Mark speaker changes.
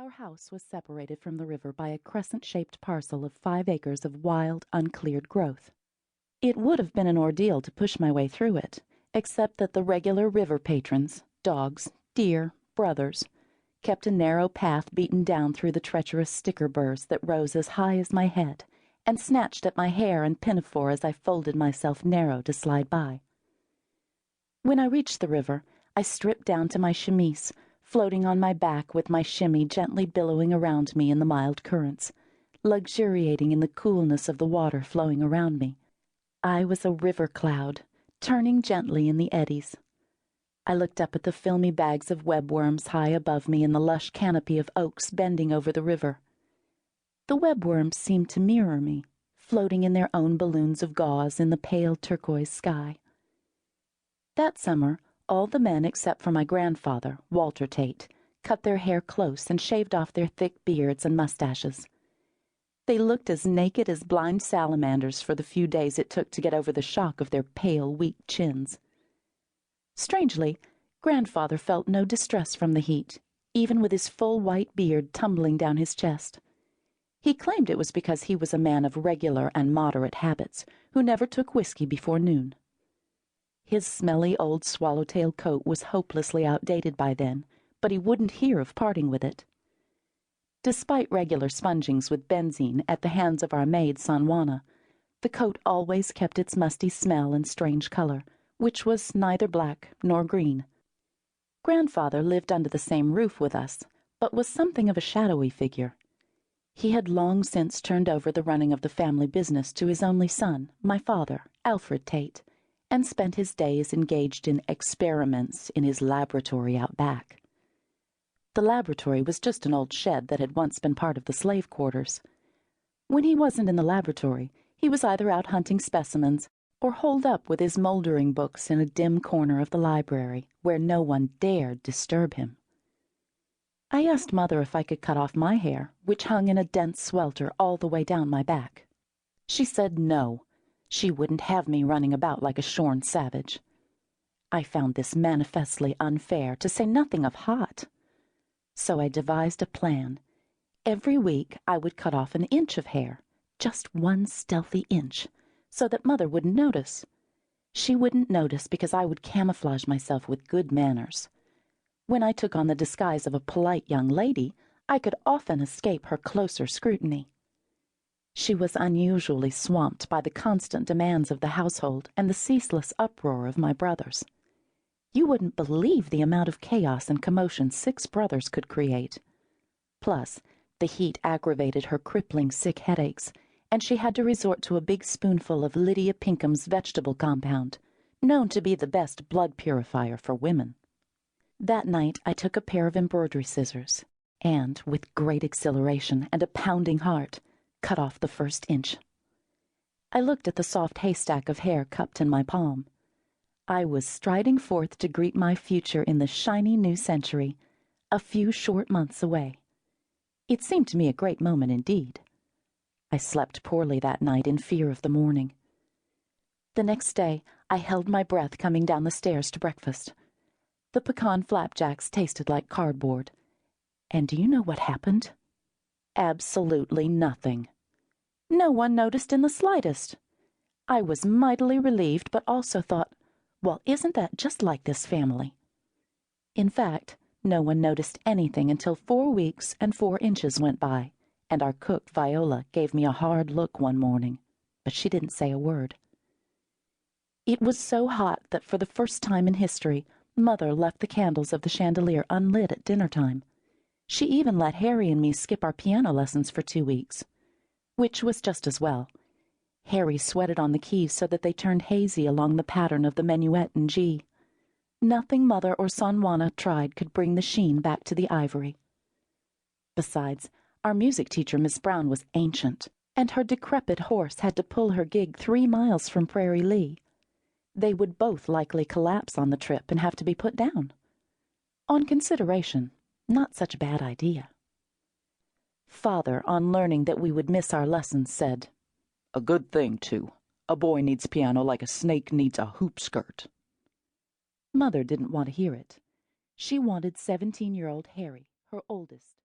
Speaker 1: Our house was separated from the river by a crescent-shaped parcel of 5 acres of wild, uncleared growth. It would have been an ordeal to push my way through it, except that the regular river patrons, dogs, deer, brothers, kept a narrow path beaten down through the treacherous sticker burrs that rose as high as my head and snatched at my hair and pinafore as I folded myself narrow to slide by. When I reached the river, I stripped down to my chemise, floating on my back with my shimmy gently billowing around me in the mild currents, luxuriating in the coolness of the water flowing around me. I was a river cloud, turning gently in the eddies. I looked up at the filmy bags of webworms high above me in the lush canopy of oaks bending over the river. The webworms seemed to mirror me, floating in their own balloons of gauze in the pale turquoise sky. That summer, all the men except for my grandfather, Walter Tate, cut their hair close and shaved off their thick beards and mustaches. They looked as naked as blind salamanders for the few days it took to get over the shock of their pale, weak chins. Strangely, grandfather felt no distress from the heat, even with his full white beard tumbling down his chest. He claimed it was because he was a man of regular and moderate habits, who never took whiskey before noon. His smelly old swallowtail coat was hopelessly outdated by then, but he wouldn't hear of parting with it. Despite regular spongings with benzene at the hands of our maid San Juana, the coat always kept its musty smell and strange color, which was neither black nor green. Grandfather lived under the same roof with us, but was something of a shadowy figure. He had long since turned over the running of the family business to his only son, my father, Alfred Tate, and spent his days engaged in experiments in his laboratory out back. The laboratory was just an old shed that had once been part of the slave quarters. When he wasn't in the laboratory, he was either out hunting specimens or holed up with his moldering books in a dim corner of the library where no one dared disturb him. I asked Mother if I could cut off my hair, which hung in a dense swelter all the way down my back. She said no. She wouldn't have me running about like a shorn savage. I found this manifestly unfair, to say nothing of hot. So I devised a plan. Every week I would cut off an inch of hair, just one stealthy inch, so that Mother wouldn't notice. She wouldn't notice because I would camouflage myself with good manners. When I took on the disguise of a polite young lady, I could often escape her closer scrutiny. She was unusually swamped by the constant demands of the household and the ceaseless uproar of my brothers. You wouldn't believe the amount of chaos and commotion 6 brothers could create. Plus, the heat aggravated her crippling sick headaches, and she had to resort to a big spoonful of Lydia Pinkham's vegetable compound, known to be the best blood purifier for women. That night I took a pair of embroidery scissors, and, with great exhilaration and a pounding heart, cut off the first inch. I looked at the soft haystack of hair cupped in my palm. I was striding forth to greet my future in the shiny new century, a few short months away. It seemed to me a great moment indeed. I slept poorly that night in fear of the morning. The next day I held my breath coming down the stairs to breakfast. The pecan flapjacks tasted like cardboard. And do you know what happened? Absolutely nothing. No one noticed in the slightest. I was mightily relieved, but also thought, well, isn't that just like this family? In fact, no one noticed anything until 4 weeks and 4 inches went by, and our cook, Viola, gave me a hard look one morning, but she didn't say a word. It was so hot that for the first time in history, Mother left the candles of the chandelier unlit at dinner time. She even let Harry and me skip our piano lessons for 2 weeks, which was just as well. Harry sweated on the keys so that they turned hazy along the pattern of the minuet in G. Nothing Mother or San Juana tried could bring the sheen back to the ivory. Besides, our music teacher, Miss Brown, was ancient, and her decrepit horse had to pull her gig 3 miles from Prairie Lee. They would both likely collapse on the trip and have to be put down. On consideration, not such a bad idea. Father, on learning that we would miss our lessons, said, "A good thing, too. A boy needs piano like a snake needs a hoop skirt." Mother didn't want to hear it. She wanted 17-year-old Harry, her oldest.